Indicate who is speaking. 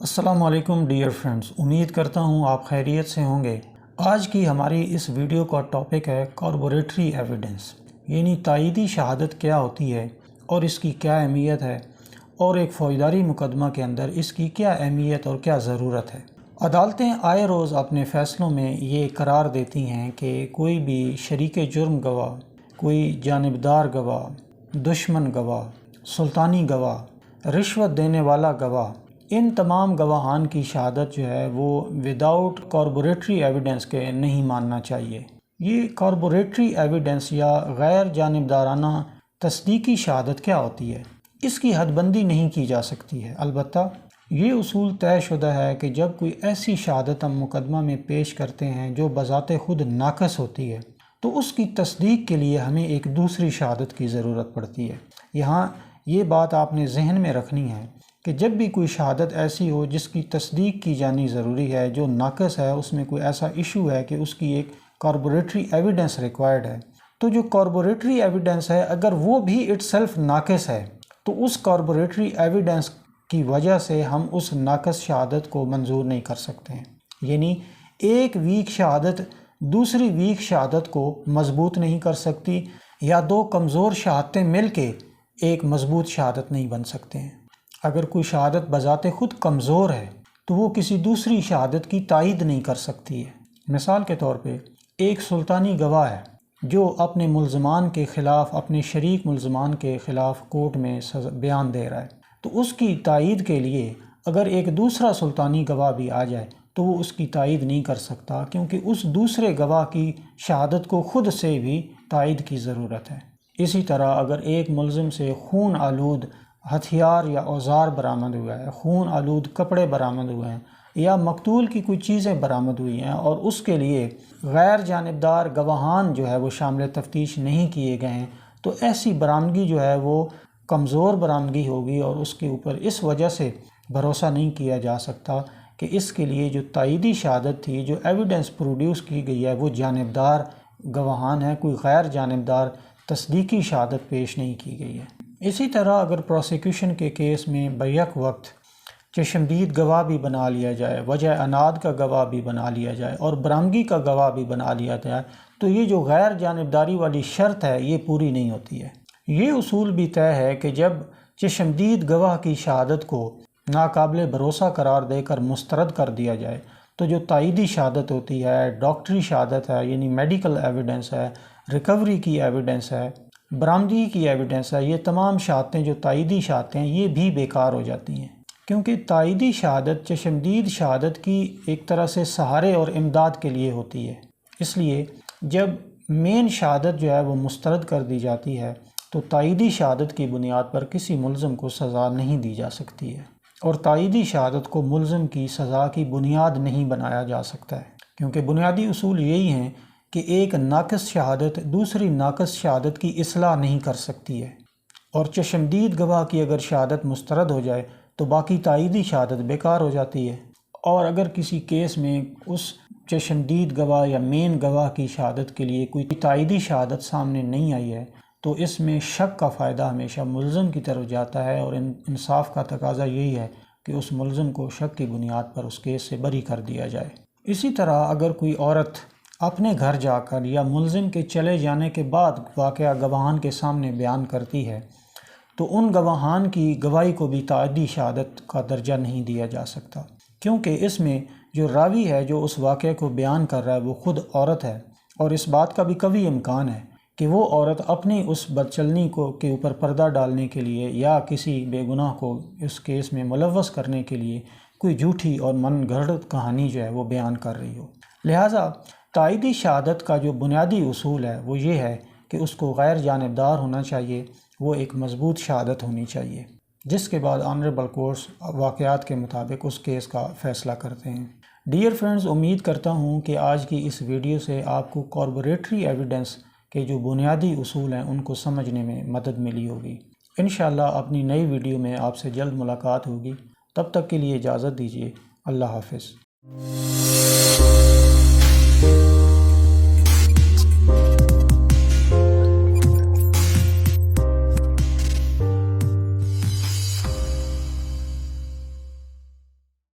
Speaker 1: السلام علیکم dear friends, امید کرتا ہوں آپ خیریت سے ہوں گے۔ آج کی ہماری اس ویڈیو کا ٹاپک ہے کاربوریٹری ایویڈنس، یعنی تائیدی شہادت کیا ہوتی ہے اور اس کی کیا اہمیت ہے، اور ایک فوجداری مقدمہ کے اندر اس کی کیا اہمیت اور کیا ضرورت ہے۔ عدالتیں آئے روز اپنے فیصلوں میں یہ قرار دیتی ہیں کہ کوئی بھی شریک جرم گواہ، کوئی جانبدار گواہ، دشمن گواہ، سلطانی گواہ، رشوت دینے والا گواہ، ان تمام گواہان کی شہادت جو ہے وہ وداؤٹ کاربوریٹری ایویڈنس کے نہیں ماننا چاہیے۔ یہ کاربوریٹری ایویڈنس یا غیر جانبدارانہ تصدیقی شہادت کیا ہوتی ہے؟ اس کی حد بندی نہیں کی جا سکتی ہے، البتہ یہ اصول طے شدہ ہے کہ جب کوئی ایسی شہادت ہم مقدمہ میں پیش کرتے ہیں جو بذات خود ناقص ہوتی ہے تو اس کی تصدیق کے لیے ہمیں ایک دوسری شہادت کی ضرورت پڑتی ہے۔ یہاں یہ بات آپ نے ذہن میں رکھنی ہے کہ جب بھی کوئی شہادت ایسی ہو جس کی تصدیق کی جانی ضروری ہے، جو ناقص ہے، اس میں کوئی ایسا ایشو ہے کہ اس کی ایک کاربوریٹری ایویڈنس ریکوائرڈ ہے، تو جو کاربوریٹری ایویڈنس ہے اگر وہ بھی اٹ سیلف ناقص ہے تو اس کاربوریٹری ایویڈنس کی وجہ سے ہم اس ناقص شہادت کو منظور نہیں کر سکتے ہیں۔ یعنی ایک ویک شہادت دوسری ویک شہادت کو مضبوط نہیں کر سکتی، یا دو کمزور شہادتیں مل کے ایک مضبوط شہادت نہیں بن سکتے ہیں۔ اگر کوئی شہادت بذات خود کمزور ہے تو وہ کسی دوسری شہادت کی تائید نہیں کر سکتی ہے۔ مثال کے طور پہ ایک سلطانی گواہ ہے جو اپنے ملزمان کے خلاف، اپنے شریک ملزمان کے خلاف کورٹ میں بیان دے رہا ہے، تو اس کی تائید کے لیے اگر ایک دوسرا سلطانی گواہ بھی آ جائے تو وہ اس کی تائید نہیں کر سکتا، کیونکہ اس دوسرے گواہ کی شہادت کو خود سے بھی تائید کی ضرورت ہے۔ اسی طرح اگر ایک ملزم سے خون آلود ہتھیار یا اوزار برآمد ہوا ہے، خون آلود کپڑے برآمد ہوئے ہیں، یا مقتول کی کوئی چیزیں برآمد ہوئی ہیں اور اس کے لیے غیر جانبدار گواہان جو ہے وہ شامل تفتیش نہیں کیے گئے ہیں، تو ایسی برآمدگی جو ہے وہ کمزور برآمدگی ہوگی اور اس کے اوپر اس وجہ سے بھروسہ نہیں کیا جا سکتا کہ اس کے لیے جو تائیدی شہادت تھی، جو ایویڈنس پروڈیوس کی گئی ہے، وہ جانبدار گواہان ہیں، کوئی غیر جانبدار تصدیقی شہادت پیش نہیں کی گئی ہے۔ اسی طرح اگر پروسیکیوشن کے کیس میں بیک وقت چشمدید گواہ بھی بنا لیا جائے، وجہ اناد کا گواہ بھی بنا لیا جائے اور برآمدگی کا گواہ بھی بنا لیا جائے، تو یہ جو غیر جانبداری والی شرط ہے یہ پوری نہیں ہوتی ہے۔ یہ اصول بھی طے ہے کہ جب چشمدید گواہ کی شہادت کو ناقابل بھروسہ قرار دے کر مسترد کر دیا جائے تو جو تائیدی شہادت ہوتی ہے، ڈاکٹری شہادت ہے، یعنی میڈیکل ایویڈنس ہے، ریکوری کی ایویڈنس ہے، برآمدگی کی ایویڈنس ہے، یہ تمام شہادتیں جو تائیدی شہادتیں ہیں یہ بھی بیکار ہو جاتی ہیں، کیونکہ تائیدی شہادت چشمدید شہادت کی ایک طرح سے سہارے اور امداد کے لیے ہوتی ہے۔ اس لیے جب مین شہادت جو ہے وہ مسترد کر دی جاتی ہے تو تائیدی شہادت کی بنیاد پر کسی ملزم کو سزا نہیں دی جا سکتی ہے، اور تائیدی شہادت کو ملزم کی سزا کی بنیاد نہیں بنایا جا سکتا ہے، کیونکہ بنیادی اصول یہی ہیں کہ ایک ناقص شہادت دوسری ناقص شہادت کی اصلاح نہیں کر سکتی ہے، اور چشمدید گواہ کی اگر شہادت مسترد ہو جائے تو باقی تائیدی شہادت بیکار ہو جاتی ہے، اور اگر کسی کیس میں اس چشمدید گواہ یا مین گواہ کی شہادت کے لیے کوئی تائیدی شہادت سامنے نہیں آئی ہے تو اس میں شک کا فائدہ ہمیشہ ملزم کی طرف جاتا ہے، اور انصاف کا تقاضا یہی ہے کہ اس ملزم کو شک کی بنیاد پر اس کیس سے بری کر دیا جائے۔ اسی طرح اگر کوئی عورت اپنے گھر جا کر یا ملزم کے چلے جانے کے بعد واقعہ گواہان کے سامنے بیان کرتی ہے تو ان گواہان کی گواہی کو بھی تائیدی شہادت کا درجہ نہیں دیا جا سکتا، کیونکہ اس میں جو راوی ہے جو اس واقعے کو بیان کر رہا ہے وہ خود عورت ہے، اور اس بات کا بھی قوی امکان ہے کہ وہ عورت اپنی اس بدچلنی کے اوپر پردہ ڈالنے کے لیے یا کسی بے گناہ کو اس کیس میں ملوث کرنے کے لیے کوئی جھوٹی اور من گھڑت کہانی جو ہے وہ بیان کر رہی ہو۔ لہٰذا تائیدی شہادت کا جو بنیادی اصول ہے وہ یہ ہے کہ اس کو غیر جانبدار ہونا چاہیے، وہ ایک مضبوط شہادت ہونی چاہیے، جس کے بعد آنریبل کورٹس واقعات کے مطابق اس کیس کا فیصلہ کرتے ہیں۔ ڈیئر فرینڈز، امید کرتا ہوں کہ آج کی اس ویڈیو سے آپ کو کاربوریٹری ایویڈنس کے جو بنیادی اصول ہیں ان کو سمجھنے میں مدد ملی ہوگی۔ انشاءاللہ اپنی نئی ویڈیو میں آپ سے جلد ملاقات ہوگی، تب تک کے لیے اجازت دیجیے۔ اللہ حافظ۔